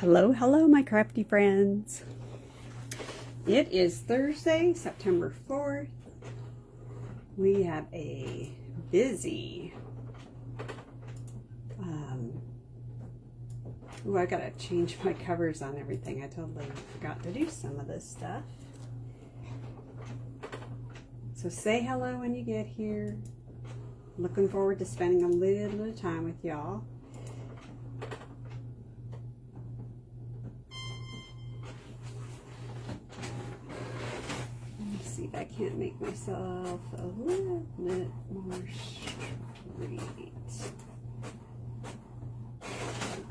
Hello, hello, my crafty friends. It is Thursday, September 4th. We have a busy, I gotta change my covers on everything. I totally forgot to do some of this stuff. So say hello when you get here. Looking forward to spending a little bit of time with y'all. See if I can't make myself a little bit more straight.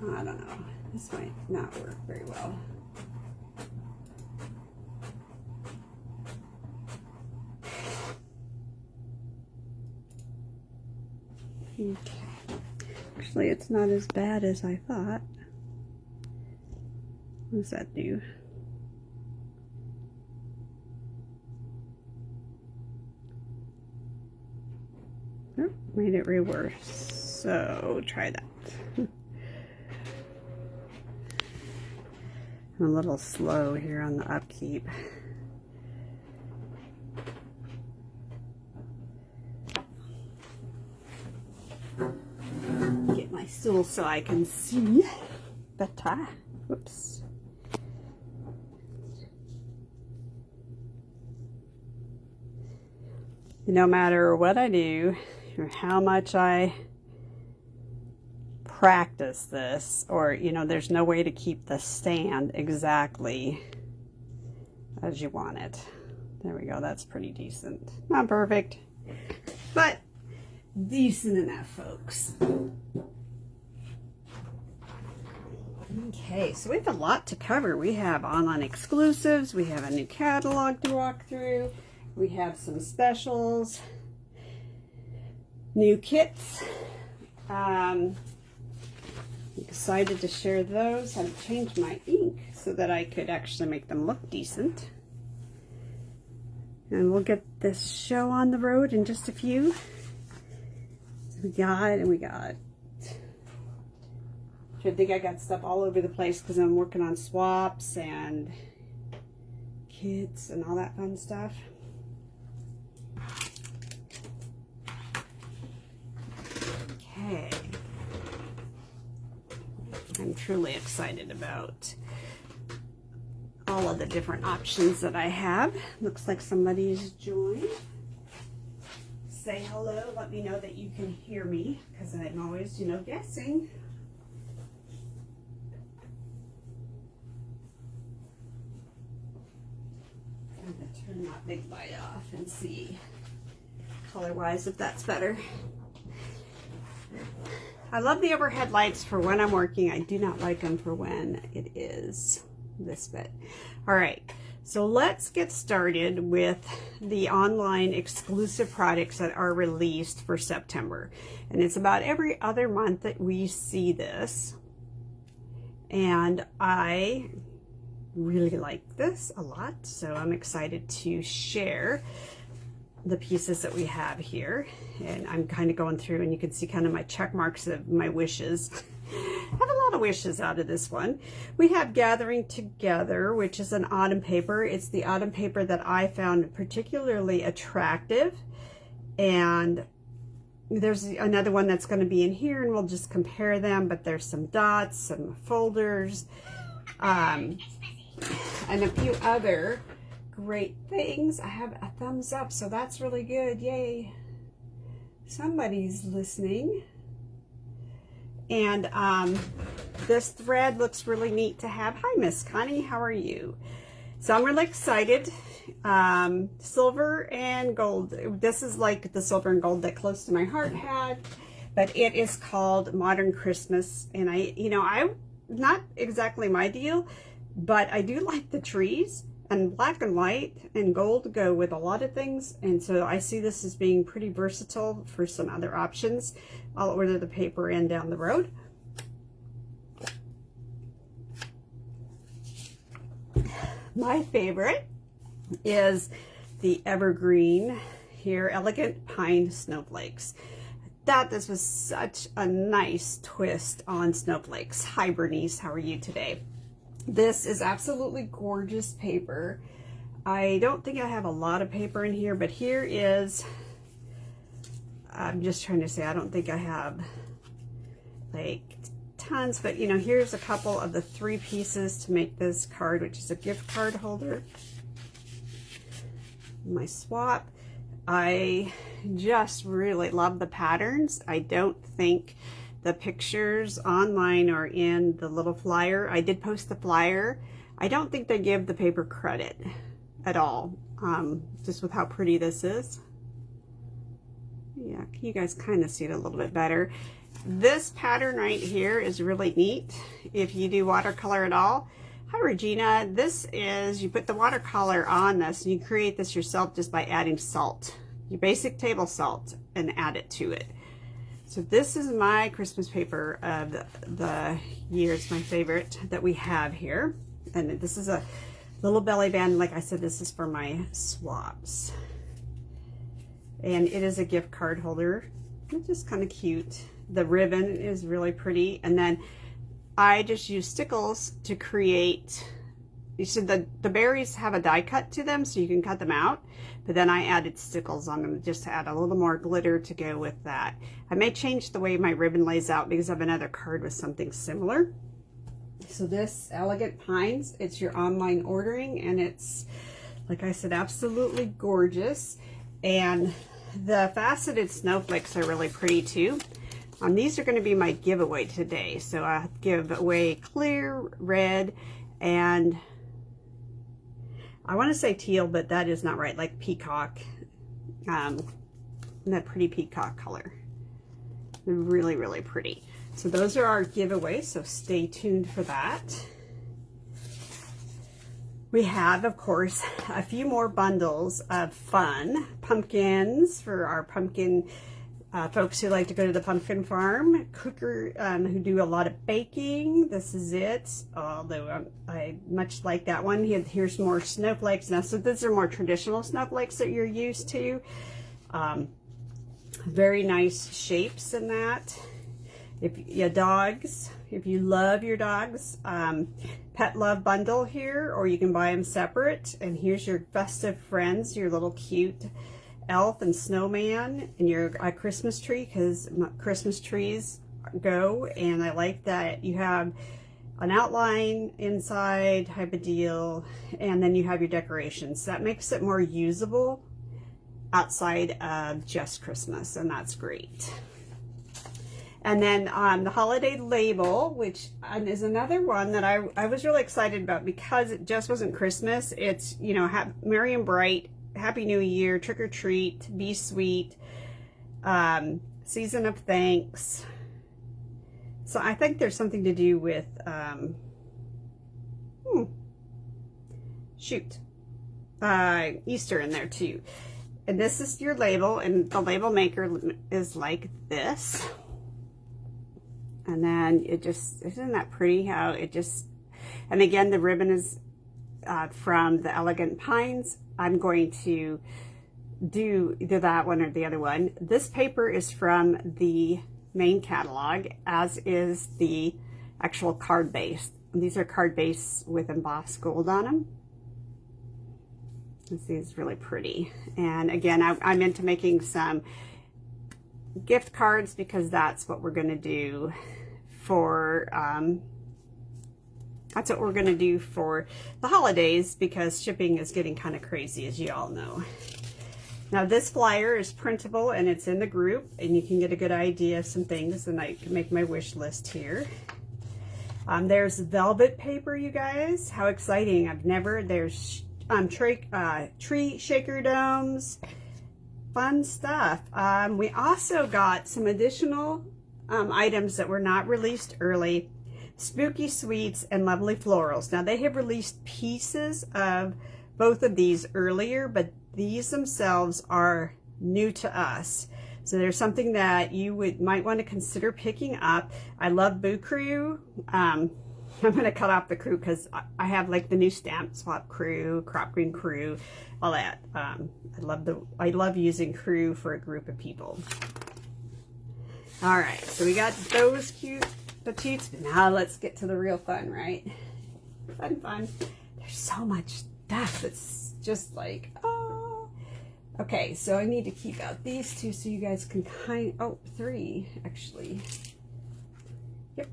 I don't know. This might not work very well. Okay. Actually, it's not as bad as I thought. What does that do? Made it reverse, so try that. I'm a little slow here on the upkeep. Get my stool so I can see better. Whoops. No matter what I do, or how much I practice this, or there's no way to keep the stand exactly as you want it. There we go. That's pretty decent. Not perfect, but decent enough, folks. Okay, so we have a lot to cover. We have online exclusives, we have a new catalog to walk through, we have some specials, new kits. I'm excited to share those. I've changed my ink so that I could actually make them look decent. And we'll get this show on the road in just a few. So we got. I think I got stuff all over the place because I'm working on swaps and kits and all that fun stuff. Okay. I'm truly excited about all of the different options that I have. Looks like somebody's joined. Say hello. Let me know that you can hear me because I'm always, guessing. I'm going to turn that big light off and see color-wise if that's better. I love the overhead lights for when I'm working. I do not like them for when it is this bit. All right, so let's get started with the online exclusive products that are released for September. And it's about every other month that we see this. And I really like this a lot, so I'm excited to share the pieces that we have here. And I'm kind of going through, and you can see kind of my check marks of my wishes. I have a lot of wishes out of this one. We have Gathering Together, which is an autumn paper. It's the autumn paper that I found particularly attractive. And there's another one that's going to be in here, and we'll just compare them, but there's some dots, some folders, and a few other great things. I have a thumbs up, so that's really good. Yay, somebody's listening. And this thread looks really neat to have. Hi, Miss Connie, how are you? So I'm really excited. Silver and gold. This is like the silver and gold that Close to My Heart had, but it is called Modern Christmas. And I'm not exactly my deal, but I do like the trees. And black and white and gold go with a lot of things. And so I see this as being pretty versatile for some other options. I'll order the paper in down the road. My favorite is the Evergreen here, Elegant Pine Snowflakes. thought this was such a nice twist on snowflakes. Hi Bernice, how are you today? This is absolutely gorgeous paper. I don't think I have a lot of paper in here, but here is, I'm just trying to say, I don't think I have like tons, but you know, here's a couple of the 3 pieces to make this card, which is a gift card holder. My swap. I just really love the patterns. I don't think the pictures online are in the little flyer. I did post the flyer. I don't think they give the paper credit at all, just with how pretty this is. Yeah, you guys kind of see it a little bit better. This pattern right here is really neat if you do watercolor at all. Hi Regina, this is, you put the watercolor on this and you create this yourself just by adding salt, your basic table salt, and add it to it. So this is my Christmas paper of the year. It's my favorite that we have here. And this is a little belly band. Like I said, this is for my swaps. And it is a gift card holder. It's just kind of cute. The ribbon is really pretty. And then I just use stickles to create, you see the berries have a die cut to them, so you can cut them out. But then I added stickles on them just to add a little more glitter to go with that. I may change the way my ribbon lays out because I have another card with something similar. So this Elegant Pines, it's your online ordering, and it's, like I said, absolutely gorgeous. And the faceted snowflakes are really pretty too. These are going to be my giveaway today. So I give away clear, red, and I want to say teal, but that is not right, like peacock, that pretty peacock color. They're really, really pretty. So those are our giveaways, so stay tuned for that. We have, of course, a few more bundles of fun pumpkins for our pumpkin folks who like to go to the pumpkin farm, cooker who do a lot of baking. This is it, although I much like that one. Here's more snowflakes. Now, so these are more traditional snowflakes that you're used to. Very nice shapes in that. If you dogs, if you love your dogs, pet love bundle here, or you can buy them separate. And here's your festive friends, your little cute elf and snowman, and your Christmas tree, because Christmas trees go. And I like that you have an outline inside type of deal, and then you have your decorations. That makes it more usable outside of just Christmas, and that's great. And then the holiday label, which is another one that I was really excited about because it just wasn't Christmas. It's, you know, Merry and Bright, Happy New Year, Trick or Treat, Be Sweet, Season of Thanks. So I think there's something to do with, Easter in there too. And this is your label, and the label maker is like this. And then it just, isn't that pretty how it just, and again, the ribbon is from the Elegant Pines. I'm going to do either that one or the other one. This paper is from the main catalog, as is the actual card base. These are card base with embossed gold on them. This is really pretty. And again, I'm into making some gift cards because that's what we're going to do for the holidays, because shipping is getting kind of crazy, as you all know. Now this flyer is printable and it's in the group, and you can get a good idea of some things, and I can make my wish list here. There's velvet paper, you guys. How exciting. There's tree shaker domes, fun stuff. We also got some additional items that were not released early. Spooky Sweets and Lovely Florals. Now they have released pieces of both of these earlier, but these themselves are new to us. So there's something that you might want to consider picking up. I love Boo Crew. I'm going to cut off the crew because I have like the new Stamp Swap Crew, Crop Green Crew, all that. I love using crew for a group of people. All right, so we got those cute petits. Now let's get to the real fun, right? Fun. There's so much stuff. It's just like, oh. Okay, so I need to keep out these two so you guys can three, actually. Yep.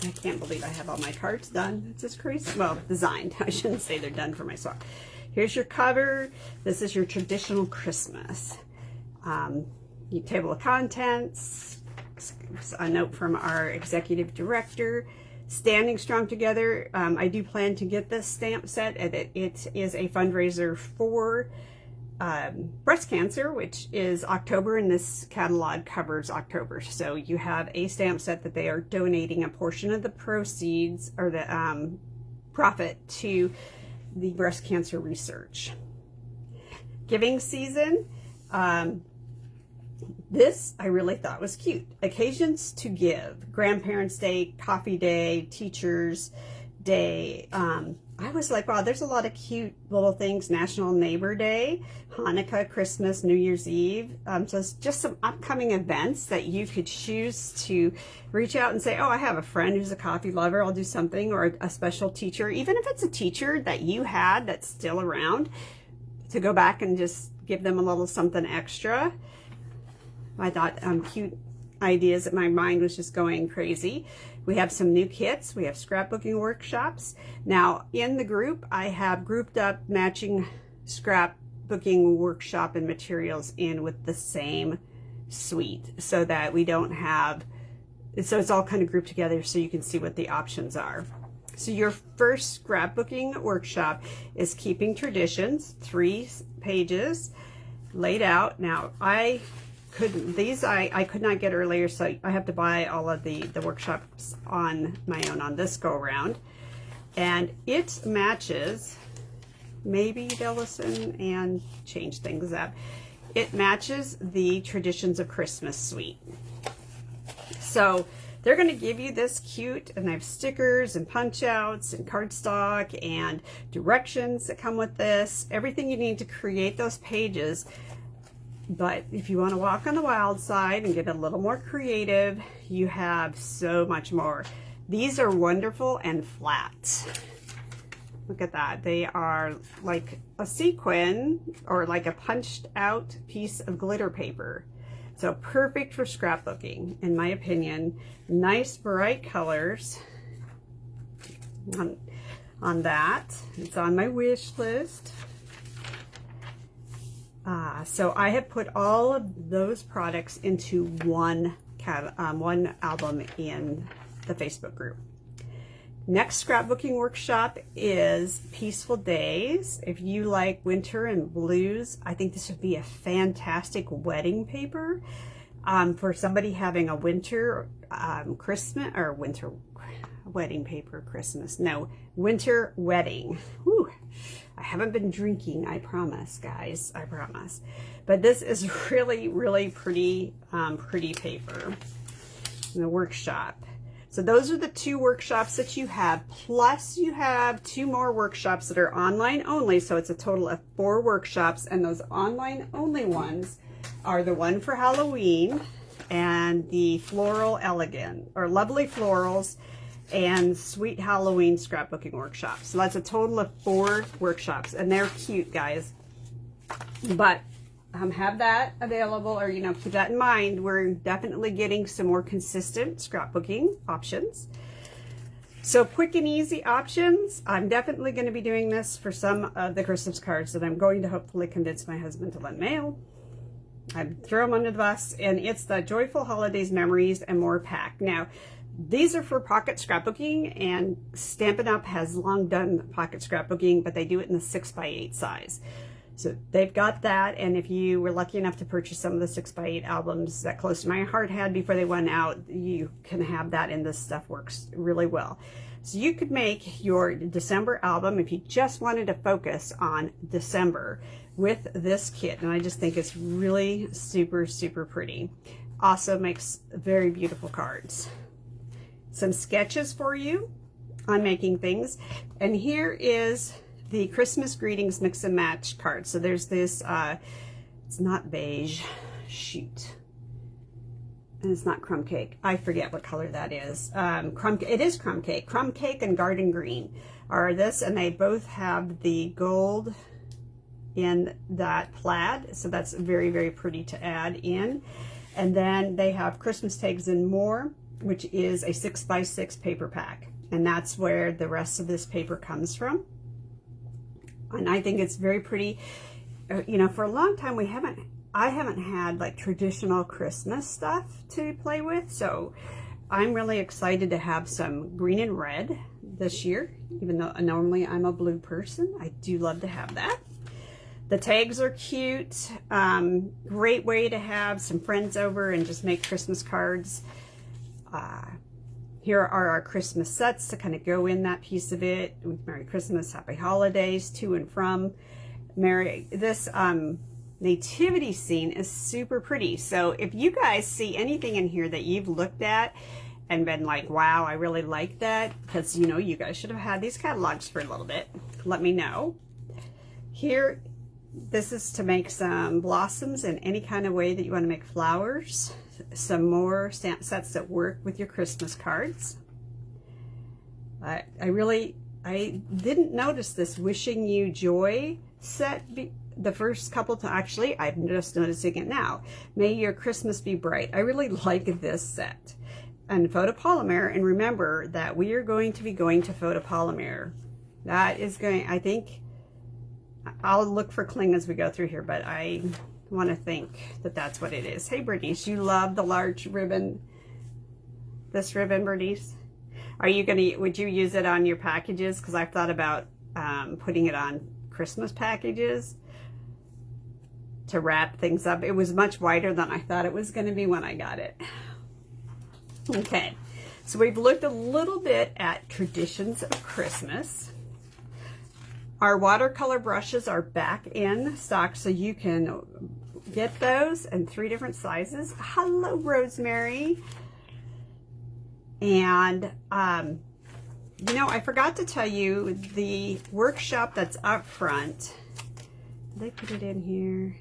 I can't believe I have all my cards done. It's just crazy. Well, designed. I shouldn't say they're done for my swap. Here's your cover. This is your traditional Christmas. Your table of contents. A note from our executive director. Standing strong together. I do plan to get this stamp set. It is a fundraiser for breast cancer, which is October, and this catalog covers October. So you have a stamp set that they are donating a portion of the proceeds or the profit to the breast cancer research. Giving season. This I really thought was cute. Occasions to give. Grandparents' Day, Coffee Day, Teachers' Day. I was like, wow, there's a lot of cute little things. National Neighbor Day, Hanukkah, Christmas, New Year's Eve. So it's just some upcoming events that you could choose to reach out and say, oh, I have a friend who's a coffee lover. I'll do something, or a special teacher. Even if it's a teacher that you had that's still around, to go back and just give them a little something extra. I thought cute ideas that my mind was just going crazy. We have some new kits. We have scrapbooking workshops. Now in the group, I have grouped up matching scrapbooking workshop and materials in with the same suite so that we don't have, so it's all kind of grouped together so you can see what the options are. So your first scrapbooking workshop is Keeping Traditions, 3 pages laid out. Now I could not get earlier, so I have to buy all of the workshops on my own on this go around. And it matches, maybe they'll listen and change things up. It matches the Traditions of Christmas suite. So they're going to give you this cute, and I have stickers and punch outs and cardstock and directions that come with this. Everything you need to create those pages. But if you want to walk on the wild side and get a little more creative, you have so much more. These are wonderful and flat. Look at that. They are like a sequin or like a punched out piece of glitter paper. So perfect for scrapbooking, in my opinion. Nice bright colors on that. It's on my wish list. So I have put all of those products into one album in the Facebook group. Next scrapbooking workshop is Peaceful Days. If you like winter and blues, I think this would be a fantastic wedding paper for somebody having a winter Christmas or winter wedding paper Christmas. No, winter wedding. Whew. I haven't been drinking, I promise, guys. I promise. But this is really, really pretty, pretty paper in the workshop. So those are the 2 workshops that you have. Plus you have 2 more workshops that are online only. So it's a total of 4 workshops. And those online only ones are the one for Halloween and the Floral Elegant, or Lovely Florals, and Sweet Halloween scrapbooking workshop. So that's a total of 4 workshops, and they're cute, guys. But have that available, or keep that in mind. We're definitely getting some more consistent scrapbooking options. So quick and easy options. I'm definitely going to be doing this for some of the Christmas cards that I'm going to hopefully convince my husband to let mail. I throw them under the bus, and it's the Joyful Holidays Memories and More pack. Now, these are for pocket scrapbooking, and Stampin' Up! Has long done pocket scrapbooking, but they do it in the 6x8 size. So they've got that, and if you were lucky enough to purchase some of the 6x8 albums that Close to My Heart had before they went out, you can have that, and this stuff works really well. So you could make your December album if you just wanted to focus on December with this kit, and I just think it's really super, super pretty. Also makes very beautiful cards. Some sketches for you on making things, and here is the Christmas Greetings Mix and Match card. So there's this, it's not beige, shoot. and it's not crumb cake. I forget what color that is. It is crumb cake. Crumb cake and garden green are this, and they both have the gold in that plaid, so that's very, very pretty to add in. And then they have Christmas tags and more, which is a 6x6 paper pack, and that's where the rest of this paper comes from. And I think it's very pretty. You know, for a long time I haven't had like traditional Christmas stuff to play with, so I'm really excited to have some green and red this year. Even though normally I'm a blue person, I do love to have that. The tags are cute. Great way to have some friends over and just make Christmas cards. Here are our Christmas sets to kind of go in that piece of it. With Merry Christmas, Happy Holidays, to and from. This nativity scene is super pretty. So if you guys see anything in here that you've looked at and been like, wow, I really like that, because you know, you guys should have had these catalogs for a little bit, let me know. Here, this is to make some blossoms in any kind of way that you want to make flowers. Some more stamp sets that work with your Christmas cards. I didn't notice this Wishing You Joy set the first couple to, actually I'm just noticing it now. May Your Christmas Be Bright. I really like this set. And photopolymer, and remember that we are going to be going to photopolymer. That is going, I think, I'll look for cling as we go through here, but I want to think that that's what it is. Hey Bernice, you love the large ribbon, this ribbon, Bernice? Are you gonna, would you use it on your packages? Because I've thought about putting it on Christmas packages to wrap things up. It was much wider than I thought it was going to be when I got it. Okay, so we've looked a little bit at traditions of Christmas. Our watercolor brushes are back in stock, so you can get those in 3 different sizes. Hello, Rosemary. And you know, I forgot to tell you the workshop that's up front. They put it in here.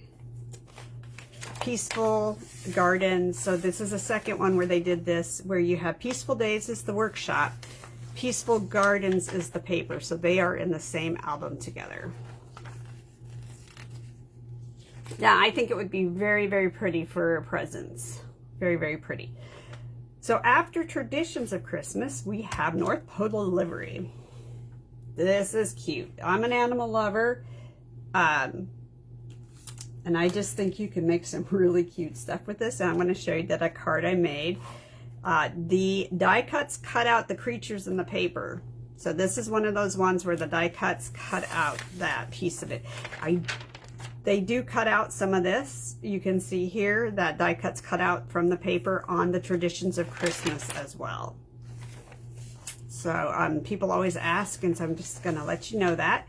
Peaceful Gardens. So this is a second one where they did this, where you have Peaceful Days is the workshop, Peaceful Gardens is the paper. So they are in the same album together. Yeah, I think it would be very, very pretty for presents. Very, very pretty. So after traditions of Christmas, we have North Pole livery. This is cute. I'm an animal lover. And I just think you can make some really cute stuff with this. And I'm going to show you that a card I made. The die cuts cut out the creatures in the paper. So this is one of those ones where the die cuts cut out that piece of it. They do cut out some of this. You can see here that die cuts cut out from the paper on the traditions of Christmas as well. So people always ask, and so I'm just going to let you know that.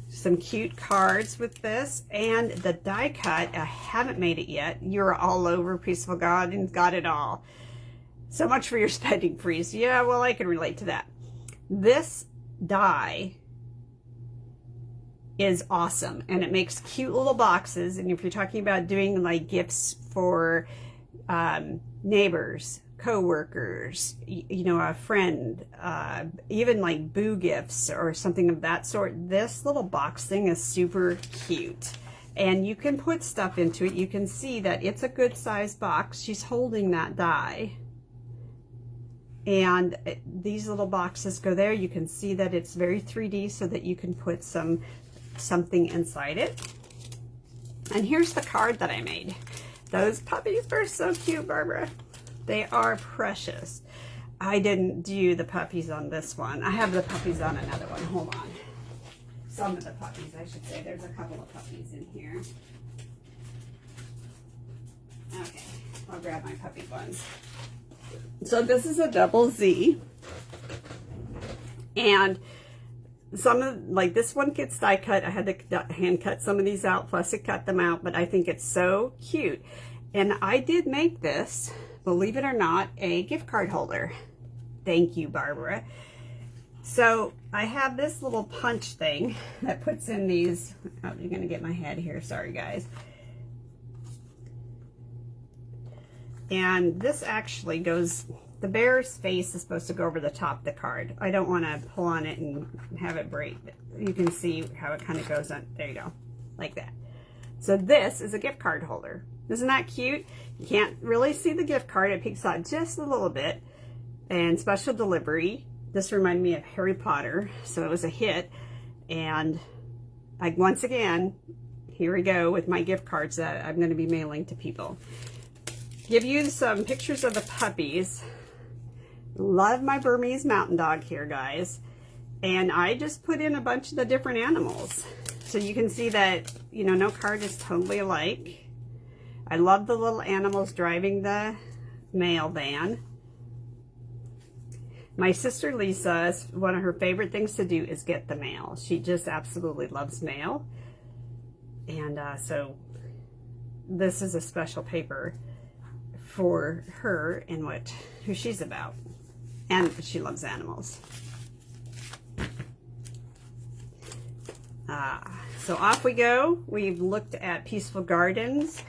Some cute cards with this, and the die cut, I haven't made it yet. You're all over Peaceful Gardens, got it all. So much for your spending freeze. Yeah, well, I can relate to that. This die is awesome, and it makes cute little boxes. And if you're talking about doing like gifts for neighbors, co-workers, you know, a friend, even like boo gifts or something of that sort, this little box thing is super cute. And you can put stuff into it. You can see that it's a good sized box. She's holding that die, and these little boxes go there. You can see that it's very 3D, so that you can put something inside it. And here's the card that I made. Those puppies are so cute, Barbara. They are precious. I didn't do the puppies on this one. I have the puppies on another one. Hold on. Some of the puppies, I should say. There's a couple of puppies in here. Okay, I'll grab my puppy ones. So this is a double Z. And some of, like this one gets die cut. I had to hand cut some of these out, plus it cut them out, but I think it's so cute. And I did make this, believe it or not, a gift card holder. Thank you, Barbara. So I have this little punch thing that puts in these. Oh, you're gonna get my head here. Sorry, guys. And this actually goes, the bear's face is supposed to go over the top of the card. I don't want to pull on it and have it break. You can see how it kind of goes on. There you go, like that. So this is a gift card holder. Isn't that cute? You can't really see the gift card. It peeks out just a little bit. And special delivery. This reminded me of Harry Potter, so it was a hit. And once again, here we go with my gift cards that I'm going to be mailing to people. Give you some pictures of the puppies. Love my Burmese mountain dog here, guys. And I just put in a bunch of the different animals. So you can see that, you know, no card is totally alike. I love the little animals driving the mail van. My sister Lisa, one of her favorite things to do is get the mail. She just absolutely loves mail. And so this is a special paper for her and who she's about. And she loves animals. So off we go. We've looked at Peaceful Gardens.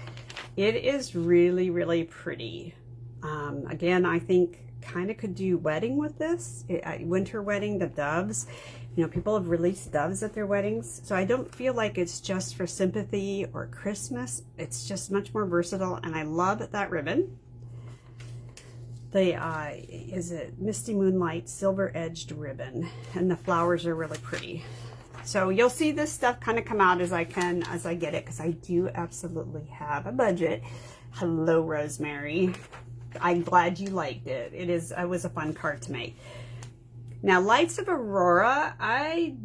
It is really, really pretty. Again, I think kind of could do wedding with this. Winter wedding, the doves. You know, people have released doves at their weddings. So I don't feel like it's just for sympathy or Christmas. It's just much more versatile. And I love that ribbon. The, is it Misty Moonlight Silver Edged ribbon. And the flowers are really pretty. So you'll see this stuff kind of come out as I get it, because I do absolutely have a budget. Hello, Rosemary. I'm glad you liked it. It was a fun card to make. Now, Lights of Aurora, I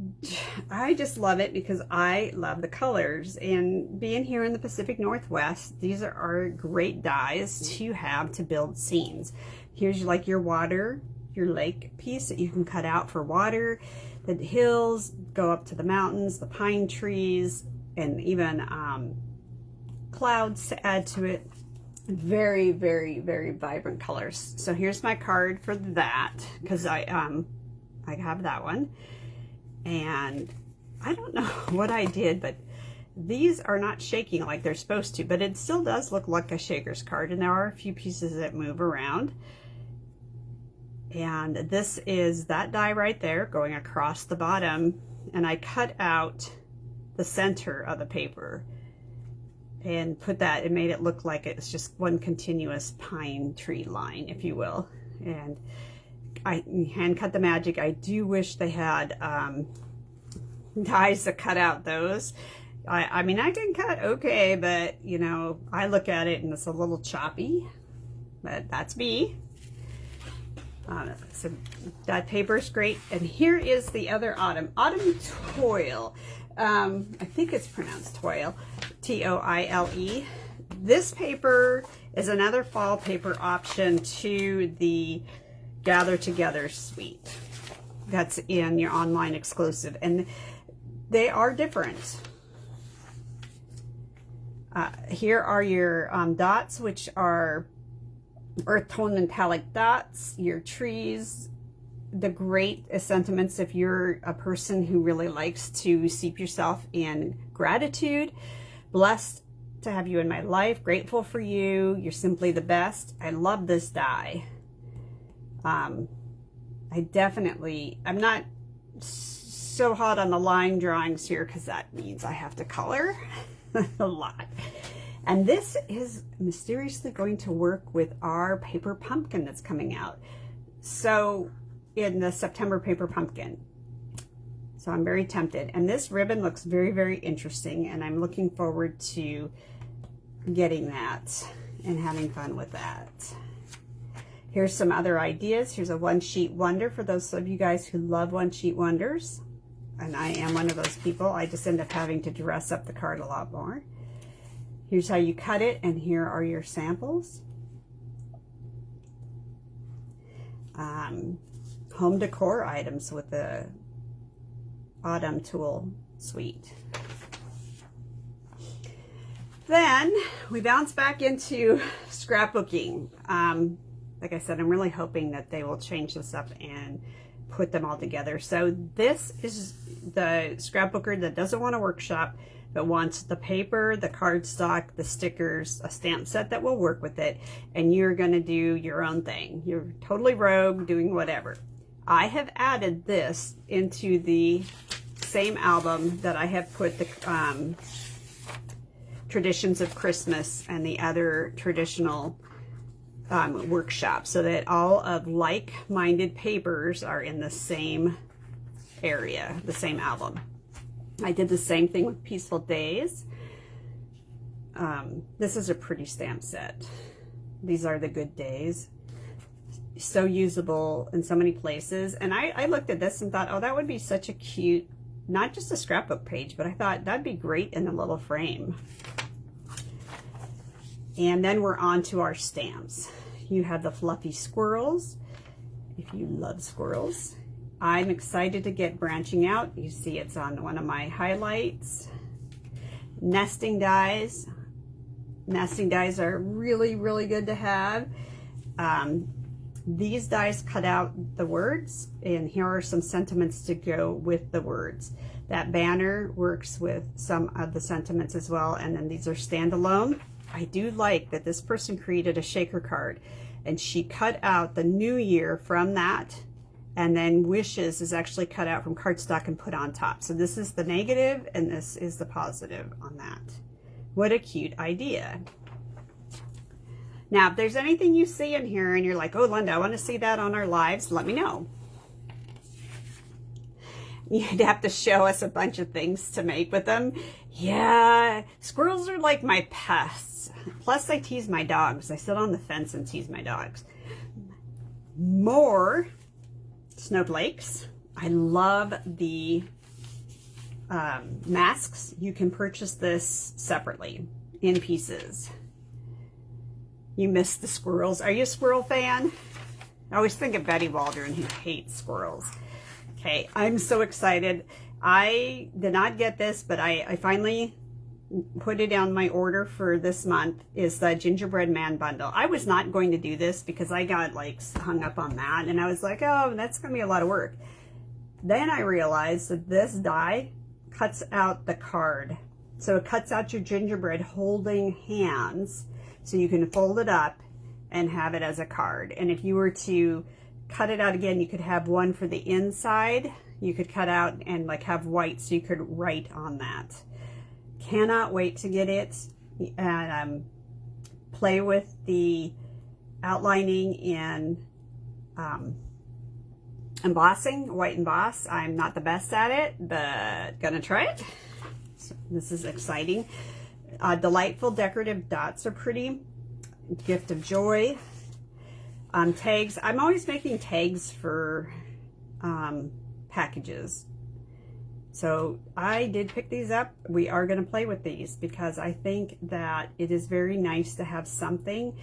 just love it because I love the colors. And being here in the Pacific Northwest, these are great dies to have to build scenes. Here's like your water, your lake piece that you can cut out for water. The hills go up to the mountains, the pine trees, and even clouds to add to it. Very, very, very vibrant colors. So here's my card for that, because I have that one. And I don't know what I did, but these are not shaking like they're supposed to, but it still does look like a shaker's card, and there are a few pieces that move around. And this is that die right there going across the bottom, and I cut out the center of the paper and put that, it made it look like it's just one continuous pine tree line, if you will. And I hand cut the magic. I do wish they had dies to cut out those. I mean, I can cut okay, but you know, I look at it and it's a little choppy, but that's me. So that paper is great. And here is the other Autumn Toil. I think it's pronounced Toil, T-O-I-L-E. This paper is another fall paper option to the Gather Together suite that's in your online exclusive, and they are different. Here are your dots, which are earth tone metallic dots, your trees, the great sentiments if you're a person who really likes to steep yourself in gratitude. Blessed to have you in my life, grateful for you, you're simply the best. I love this die. I'm not so hot on the line drawings here because that means I have to color a lot. And this is mysteriously going to work with our paper pumpkin that's coming out. So in the September paper pumpkin. So I'm very tempted. And this ribbon looks very, very interesting. And I'm looking forward to getting that and having fun with that. Here's some other ideas. Here's a one sheet wonder for those of you guys who love one sheet wonders. And I am one of those people. I just end up having to dress up the card a lot more. Here's how you cut it, and here are your samples. Home decor items with the Autumn Tool suite. Then we bounce back into scrapbooking. Like I said, I'm really hoping that they will change this up and put them all together. So this is the scrapbooker that doesn't want a workshop, but wants the paper, the cardstock, the stickers, a stamp set that will work with it, and you're going to do your own thing. You're totally rogue, doing whatever. I have added this into the same album that I have put the Traditions of Christmas and the other traditional workshops, so that all of like-minded papers are in the same area, the same album. I did the same thing with Peaceful Days. This is a pretty stamp set. These are the good days. So usable in so many places. And I looked at this and thought, oh, that would be such a cute, not just a scrapbook page, but I thought that'd be great in a little frame. And then we're on to our stamps. You have the fluffy squirrels, if you love squirrels. I'm excited to get Branching Out. You see it's on one of my highlights. Nesting dies. Nesting dies are really, really good to have. These dies cut out the words, and here are some sentiments to go with the words. That banner works with some of the sentiments as well, and then these are standalone. I do like that this person created a shaker card, and she cut out the new year from that, and then wishes is actually cut out from cardstock and put on top. So this is the negative and this is the positive on that. What a cute idea. Now, if there's anything you see in here and you're like, oh, Linda, I want to see that on our lives, let me know. You'd have to show us a bunch of things to make with them. Yeah, squirrels are like my pests. Plus, I tease my dogs. I sit on the fence and tease my dogs. More snowflakes. I love the masks. You can purchase this separately in pieces. You miss the squirrels. Are you a squirrel fan? I always think of Betty Waldron, who hates squirrels. Okay, I'm so excited. I did not get this, but I finally put it on my order for this month, is the Gingerbread Man bundle. I was not going to do this because I got like hung up on that, and I was like, oh, that's gonna be a lot of work. Then I realized that this die cuts out the card. So it cuts out your gingerbread holding hands, so you can fold it up and have it as a card. And if you were to cut it out again, you could have one for the inside. You could cut out and like have white so you could write on that. Cannot wait to get it and play with the outlining in embossing, white emboss. I'm not the best at it, but gonna try it. So this is exciting. Delightful decorative dots are pretty. Gift of joy. Tags. I'm always making tags for packages. So I did pick these up. We are going to play with these because I think that it is very nice to have something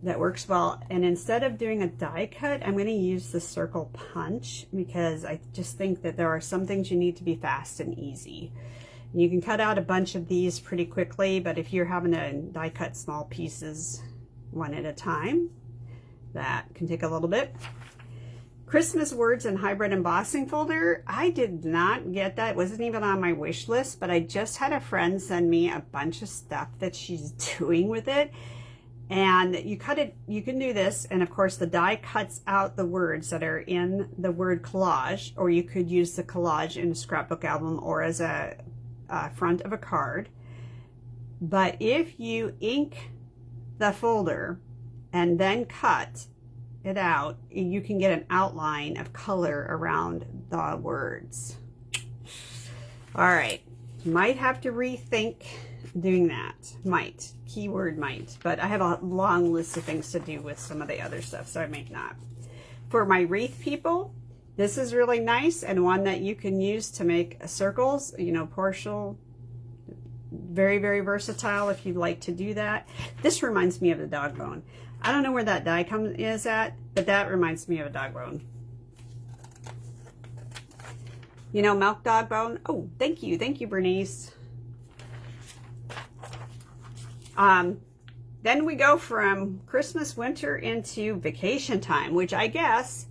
that works well. And instead of doing a die cut, I'm going to use the circle punch because I just think that there are some things you need to be fast and easy. You can cut out a bunch of these pretty quickly, but if you're having to die cut small pieces one at a time, that can take a little bit. Christmas words and hybrid embossing folder. I did not get that. It wasn't even on my wish list, but I just had a friend send me a bunch of stuff that she's doing with it. And you cut it, you can do this, and of course the die cuts out the words that are in the word collage, or you could use the collage in a scrapbook album or as a front of a card. But if you ink the folder and then cut it out, you can get an outline of color around the words. All right, might have to rethink doing that. Might, keyword might, but I have a long list of things to do with some of the other stuff, so I may not. For my wreath people, this is really nice and one that you can use to make circles, you know, partial. Very, very versatile if you'd like to do that. This reminds me of the dog bone. I don't know where that die is at, but that reminds me of a dog bone. You know, milk dog bone. Oh, thank you, Bernice. Then we go from Christmas, winter into vacation time, which I guess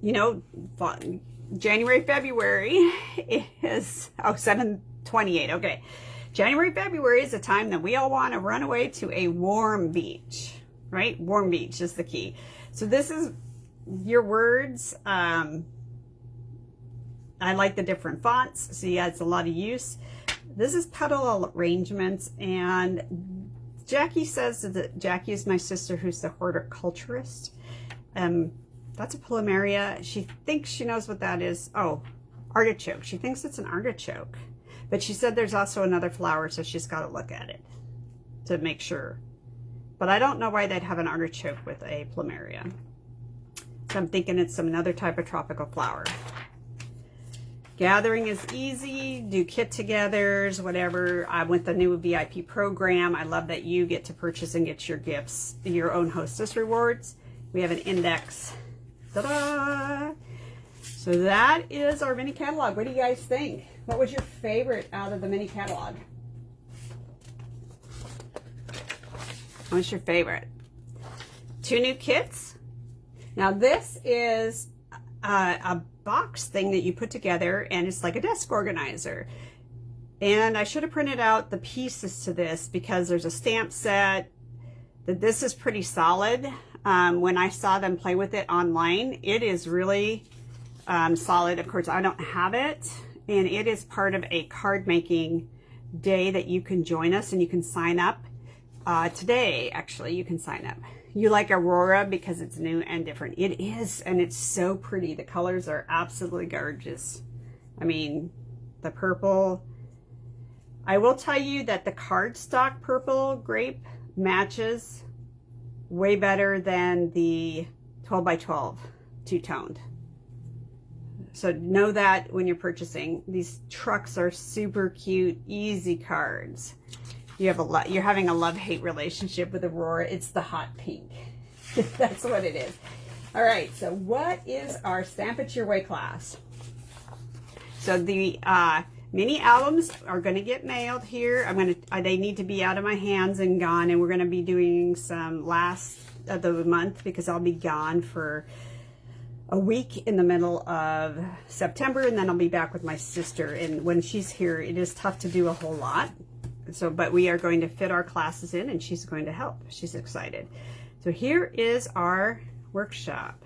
you know, January, February is, oh, 7/28, okay. January, February is a time that we all want to run away to a warm beach, right? Warm beach is the key. So this is your words. I like the different fonts. So yeah, it's a lot of use. This is petal arrangements, and Jackie says that Jackie is my sister who's the horticulturist. That's a plumeria. She thinks she knows what that is. Oh, artichoke. She thinks it's an artichoke. But she said there's also another flower, so she's got to look at it to make sure. But I don't know why they'd have an artichoke with a plumeria. So I'm thinking it's another type of tropical flower. Gathering is easy. Do get-togethers, whatever. I went the new VIP program. I love that you get to purchase and get your gifts, your own hostess rewards. We have an index. Ta-da! So that is our mini catalog. What do you guys think? What was your favorite out of the mini catalog? What's your favorite? 2 new kits. Now this is a box thing that you put together, and it's like a desk organizer. And I should have printed out the pieces to this because there's a stamp set. That this is pretty solid. When I saw them play with it online, it is really solid. Of course, I don't have it, and it is part of a card making day that you can join us, and you can sign up today. Actually, you can sign up. You like Aurora because it's new and different. It is, and it's so pretty. The colors are absolutely gorgeous. I mean, the purple. I will tell you that the cardstock purple grape matches way better than the 12 by 12 two-toned. So know that when you're purchasing. These trucks are super cute, easy cards. You have you're having a love-hate relationship with Aurora. It's the hot pink. That's what it is. All right, so what is our Stamp It Your Way class? So the mini albums are going to get mailed here. They need to be out of my hands and gone, and we're going to be doing some last of the month because I'll be gone for a week in the middle of September, and then I'll be back with my sister. And when she's here, it is tough to do a whole lot. So, but we are going to fit our classes in, and she's going to help. She's excited. So here is our workshop.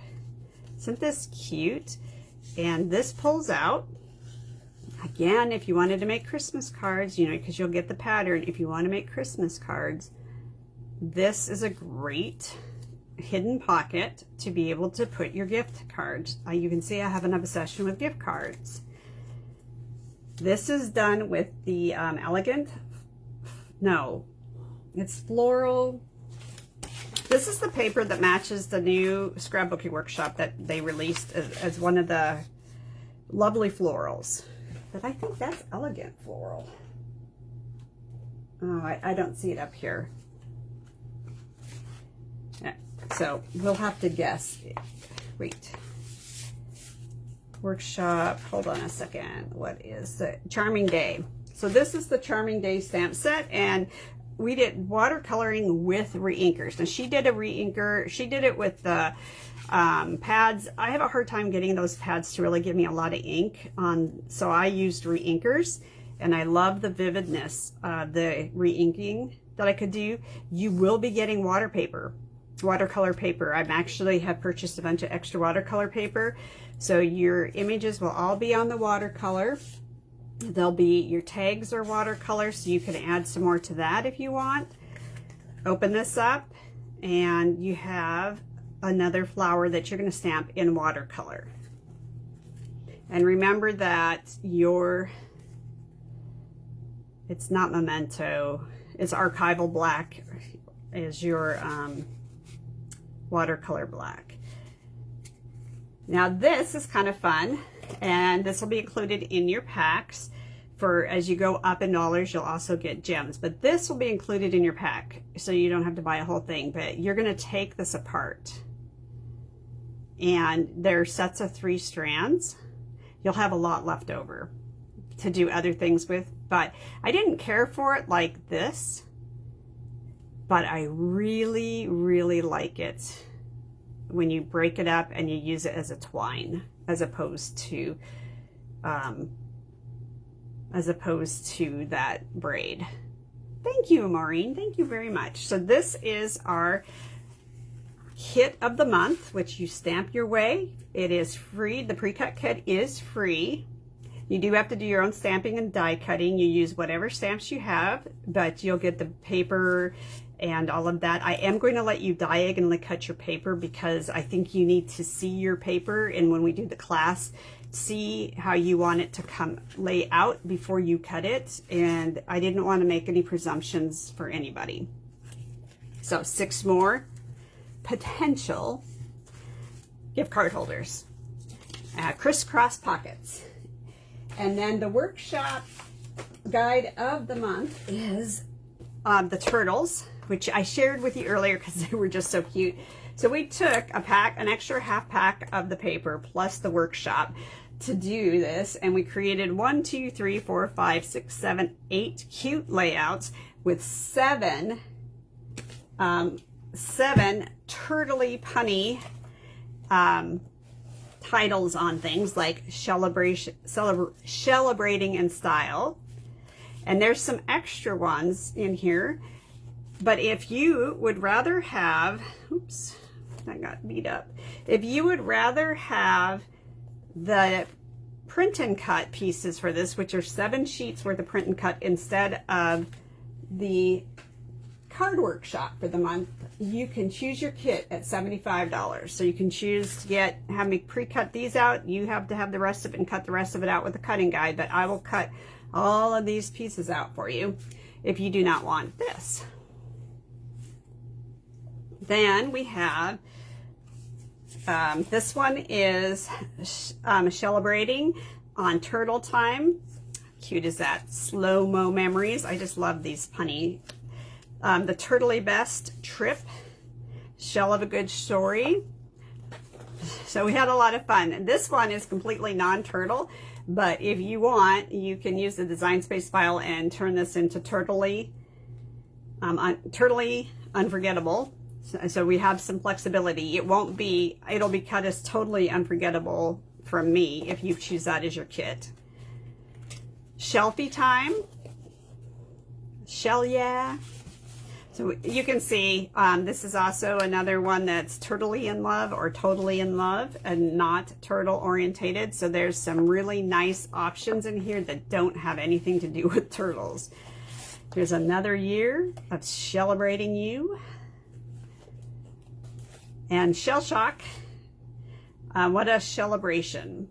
Isn't this cute? And this pulls out. Again, if you wanted to make Christmas cards, you know, because you'll get the pattern. If you want to make Christmas cards, this is a great hidden pocket to be able to put your gift cards. You can see I have an obsession with gift cards. This is done with the elegant, no, it's floral. This is the paper that matches the new scrapbooking workshop that they released as one of the lovely florals. But I think that's elegant floral. Oh, I don't see it up here. Yeah, so we'll have to guess. Wait. Workshop, hold on a second. What is the Charming Day? So this is the Charming Day stamp set, and we did watercoloring with reinkers. Now she did a reinker. She did it with the pads. I have a hard time getting those pads to really give me a lot of ink on, so I used reinkers, and I love the vividness of the reinking that I could do. You will be getting watercolor paper. I actually have purchased a bunch of extra watercolor paper, so your images will all be on the watercolor. There'll be, your tags are watercolor, so you can add some more to that if you want. Open this up, and you have another flower that you're going to stamp in watercolor. And remember that it's not Memento, it's Archival Black is your watercolor black. Now this is kind of fun, and this will be included in your packs. For as you go up in dollars, you'll also get gems, but this will be included in your pack, so you don't have to buy a whole thing. But you're going to take this apart, and there are sets of 3 strands. You'll have a lot left over to do other things with, but I didn't care for it like this, but I really, really like it when you break it up and you use it as a twine, as opposed to that braid. Thank you, Maureen. Thank you very much. So this is our kit of the month, which you stamp your way. It is free. The pre-cut kit is free. You do have to do your own stamping and die cutting. You use whatever stamps you have, but you'll get the paper and all of that. I am going to let you diagonally cut your paper because I think you need to see your paper, and when we do the class, see how you want it to come lay out before you cut it. And I didn't want to make any presumptions for anybody. So 6 more potential gift card holders. Crisscross pockets. And then the workshop guide of the month is the turtles, which I shared with you earlier because they were just so cute. So we took an extra half pack of the paper plus the workshop to do this, and we created 1, 2, 3, 4, 5, 6, 7, 8 cute layouts with 7 turtly punny titles on things like celebrating in style. And there's some extra ones in here, but if you would rather have, oops, that got beat up. If you would rather have the print and cut pieces for this, which are 7 sheets worth of print and cut instead of the card workshop for the month, you can choose your kit at $75. So you can choose to have me pre-cut these out. You have to have the rest of it and cut the rest of it out with a cutting guide, but I will cut all of these pieces out for you if you do not want this. Then we have this one is celebrating on Turtle Time. Cute is that? Slow-mo memories. I just love these punny. The Turtley Best Trip, Shell of a Good Story. So we had a lot of fun. And this one is completely non-turtle, but if you want, you can use the Design Space file and turn this into Turtley Unforgettable. So we have some flexibility. It'll be cut as totally unforgettable from me if you choose that as your kit. Shelfie Time. Shell yeah. So you can see this is also another one that's turtly in love or totally in love and not turtle orientated. So there's some really nice options in here that don't have anything to do with turtles. There's another year of celebrating you. And Shell Shock. What a celebration.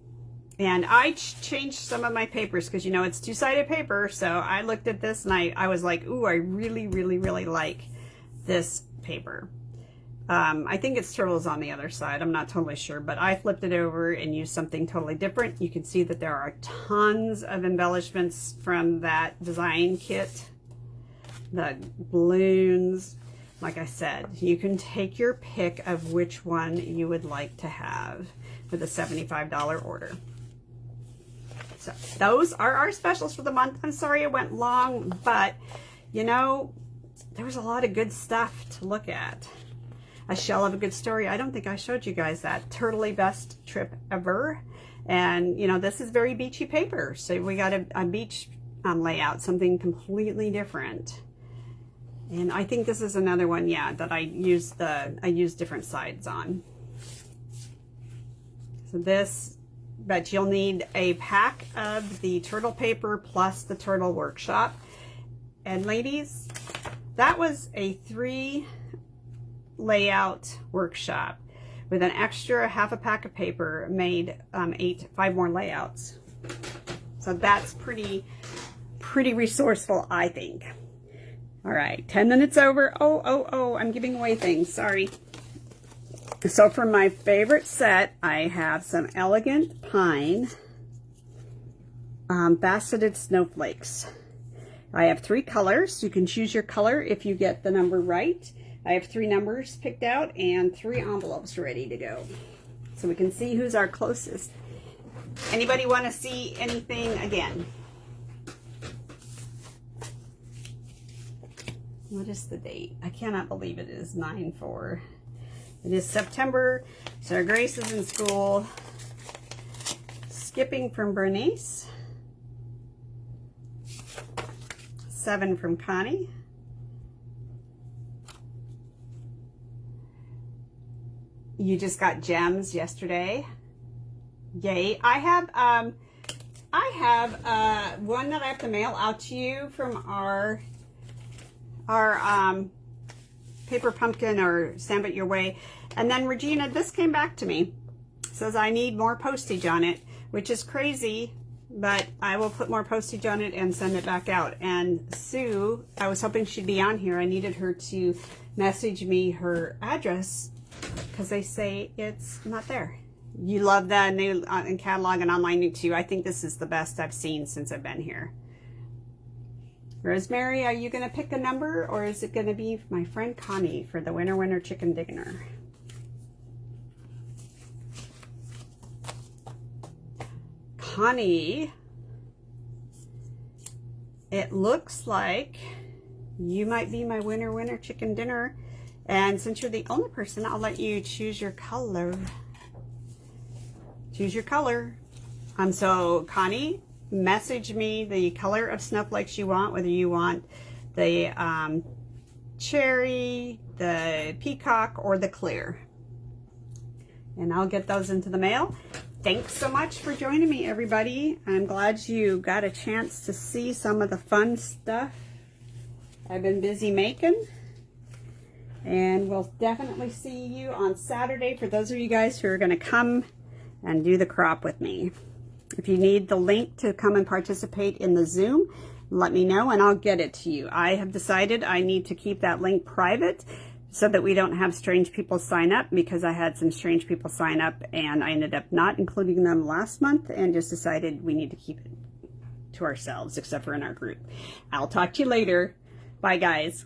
And I changed some of my papers because, you know, it's 2-sided paper. So I looked at this and I was like, ooh, I really, really, really like this paper. I think it's turtles on the other side. I'm not totally sure, but I flipped it over and used something totally different. You can see that there are tons of embellishments from that design kit. The balloons. Like I said, you can take your pick of which one you would like to have for the $75 order. So those are our specials for the month. I'm sorry it went long, but you know, there was a lot of good stuff to look at. A Shell of a Good Story. I don't think I showed you guys that. Turtley Best Trip Ever. And you know, this is very beachy paper. So we got a beach layout, something completely different. And I think this is another one, yeah, that I use different sides on. So this, but you'll need a pack of the turtle paper plus the turtle workshop. And ladies, that was a 3 layout workshop with an extra half a pack of paper made 5 more layouts. So that's pretty resourceful, I think. All right, 10 minutes over. Oh, I'm giving away things, sorry. So for my favorite set, I have some Elegant Pine faceted snowflakes. I have 3 colors. You can choose your color if you get the number right. I have 3 numbers picked out and 3 envelopes ready to go. So we can see who's our closest. Anybody want to see anything again? What is the date? I cannot believe it is 9/4. It is September, so Grace is in school. Skipping from Bernice. 7 from Connie. You just got gems yesterday. Yay. I have one that I have to mail out to you from our paper pumpkin or Stamp It Your Way. And then Regina, this came back to me. It says I need more postage on it, which is crazy, but I will put more postage on it and send it back out. And Sue, I was hoping she'd be on here. I needed her to message me her address because they say it's not there. You love the new in catalog and online new too. I think this is the best I've seen since I've been here. Rosemary, are you going to pick a number, or is it going to be my friend Connie for the Winter Chicken Dinner? Connie, it looks like you might be my winner chicken dinner, and since you're the only person, I'll let you choose your color. Choose your color. So Connie, message me the color of snowflakes you want, whether you want the cherry, the peacock, or the clear, and I'll get those into the mail. Thanks so much for joining me, everybody. I'm glad you got a chance to see some of the fun stuff I've been busy making. And we'll definitely see you on Saturday for those of you guys who are going to come and do the crop with me. If you need the link to come and participate in the Zoom, let me know and I'll get it to you. I have decided I need to keep that link private so that we don't have strange people sign up, because I had some strange people sign up and I ended up not including them last month and just decided we need to keep it to ourselves, except for in our group. I'll talk to you later. Bye, guys.